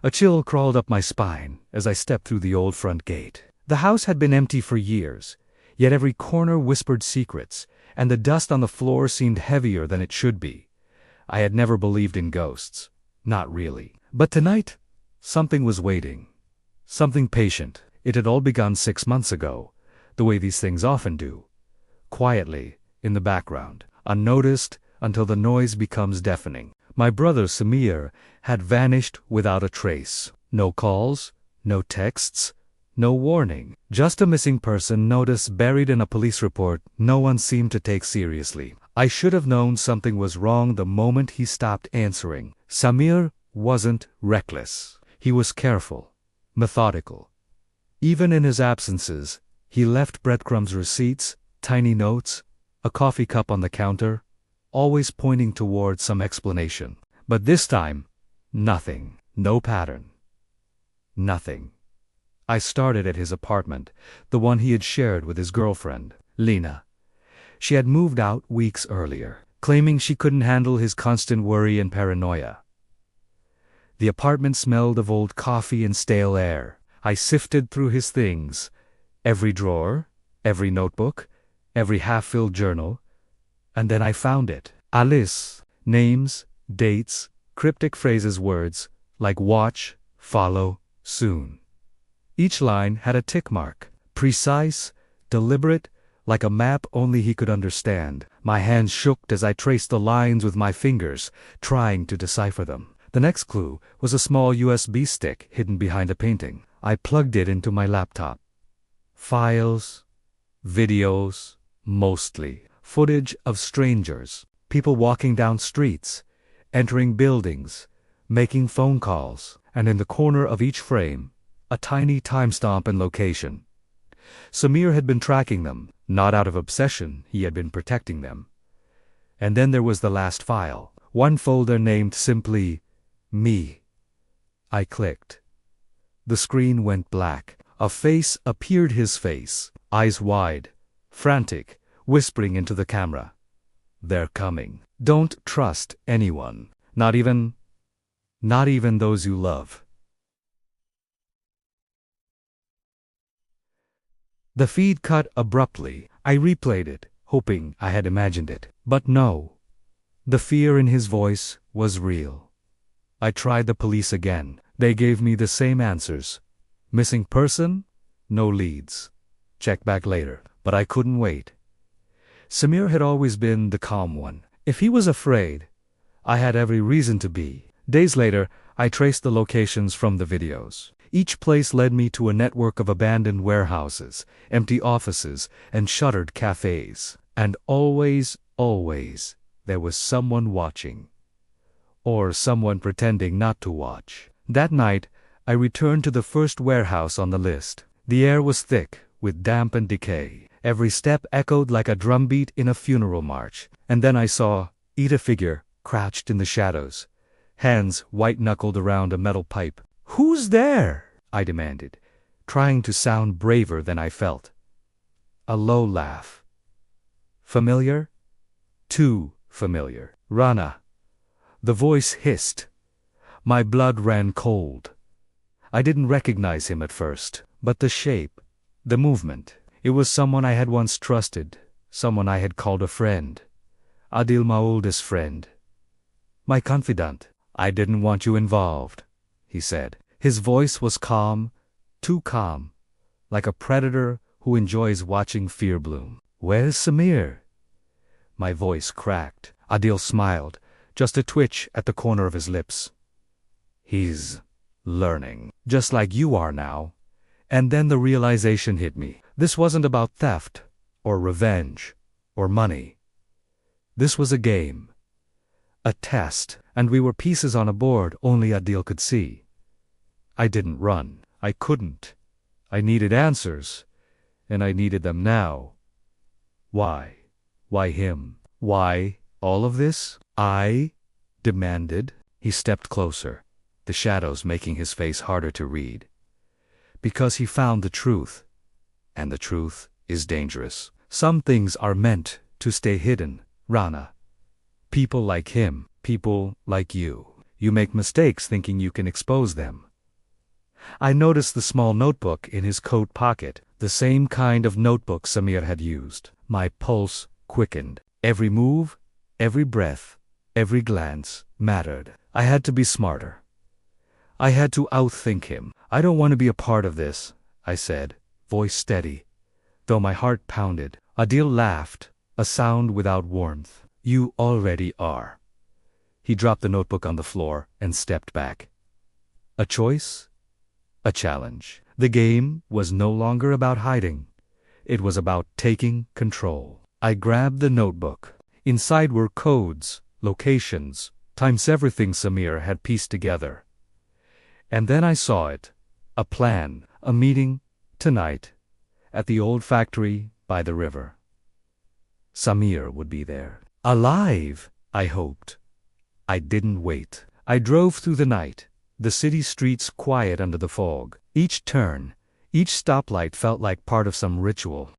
A chill crawled up my spine as I stepped through the old front gate. The house had been empty for years, yet every corner whispered secrets, and the dust on the floor seemed heavier than it should be. I had never believed in ghosts. Not really. But tonight, something was waiting. Something patient. It had all begun 6 months ago, the way these things often do. Quietly, in the background, unnoticed until the noise becomes deafening. My brother Samir had vanished without a trace. No calls, no texts, no warning. Just a missing person notice buried in a police report no one seemed to take seriously. I should have known something was wrong the moment he stopped answering. Samir wasn't reckless. He was careful, methodical. Even in his absences, he left breadcrumbs, receipts, tiny notes, a coffee cup on the counter, always pointing toward some explanation. But this time, nothing. No pattern. Nothing. I started at his apartment, the one he had shared with his girlfriend, Lena. She had moved out weeks earlier, claiming she couldn't handle his constant worry and paranoia. The apartment smelled of old coffee and stale air. I sifted through his things, every drawer, every notebook, every half-filled journal, and then I found it. Alice. Names, dates, cryptic phrases, words like watch, follow, soon. Each line had a tick mark, precise, deliberate, like a map only he could understand. My hands shook as I traced the lines with my fingers, trying to decipher them. The next clue was a small USB stick hidden behind a painting. I plugged it into my laptop. Files, videos, mostly. Footage of strangers, people walking down streets, entering buildings, making phone calls, and in the corner of each frame, a tiny timestamp and location. Samir had been tracking them, not out of obsession, he had been protecting them. And then there was the last file, one folder named simply, Me. I clicked. The screen went black. A face appeared, his face, eyes wide, frantic, whispering into the camera. They're coming. Don't trust anyone, not even those you love. The feed cut abruptly. I replayed it, hoping I had imagined it. But no. The fear in his voice was real. I tried the police again. They gave me the same answers. Missing person? No leads. Check back later. But I couldn't wait. Samir had always been the calm one. If he was afraid, I had every reason to be. Days later, I traced the locations from the videos. Each place led me to a network of abandoned warehouses, empty offices, and shuttered cafes. And always, there was someone watching. Or someone pretending not to watch. That night, I returned to the first warehouse on the list. The air was thick with damp and decay. Every step echoed like a drumbeat in a funeral march. And then I saw a figure crouched in the shadows, hands white-knuckled around a metal pipe. "Who's there?" I demanded, trying to sound braver than I felt. A low laugh. Familiar? Too familiar. "Rana." The voice hissed. My blood ran cold. I didn't recognize him at first, but the shape, the movement. It was someone I had once trusted, someone I had called a friend. Adil, my oldest friend. My confidant. "I didn't want you involved," he said. His voice was calm, too calm, like a predator who enjoys watching fear bloom. "Where's Samir?" My voice cracked. Adil smiled, just a twitch at the corner of his lips. "He's learning, just like you are now." And then the realization hit me. This wasn't about theft, or revenge, or money. This was a game. A test, and we were pieces on a board only Adil could see. I didn't run. I couldn't. I needed answers, and I needed them now. Why? Why him? Why all of this? I demanded. He stepped closer, the shadows making his face harder to read. Because he found the truth, and the truth is dangerous. Some things are meant to stay hidden, Rana. People like him, people like you. You make mistakes thinking you can expose them. I noticed the small notebook in his coat pocket, the same kind of notebook Samir had used. My pulse quickened. Every move, every breath, every glance mattered. I had to be smarter. I had to outthink him. I don't want to be a part of this, I said, voice steady, though my heart pounded. Adil laughed, a sound without warmth. You already are. He dropped the notebook on the floor and stepped back. A choice? A challenge. The game was no longer about hiding. It was about taking control. I grabbed the notebook. Inside were codes, locations, times everything Samir had pieced together. And then I saw it. A plan, a meeting, tonight, at the old factory by the river. Samir would be there. Alive, I hoped. I didn't wait. I drove through the night, the city streets quiet under the fog. Each turn, each stoplight felt like part of some ritual.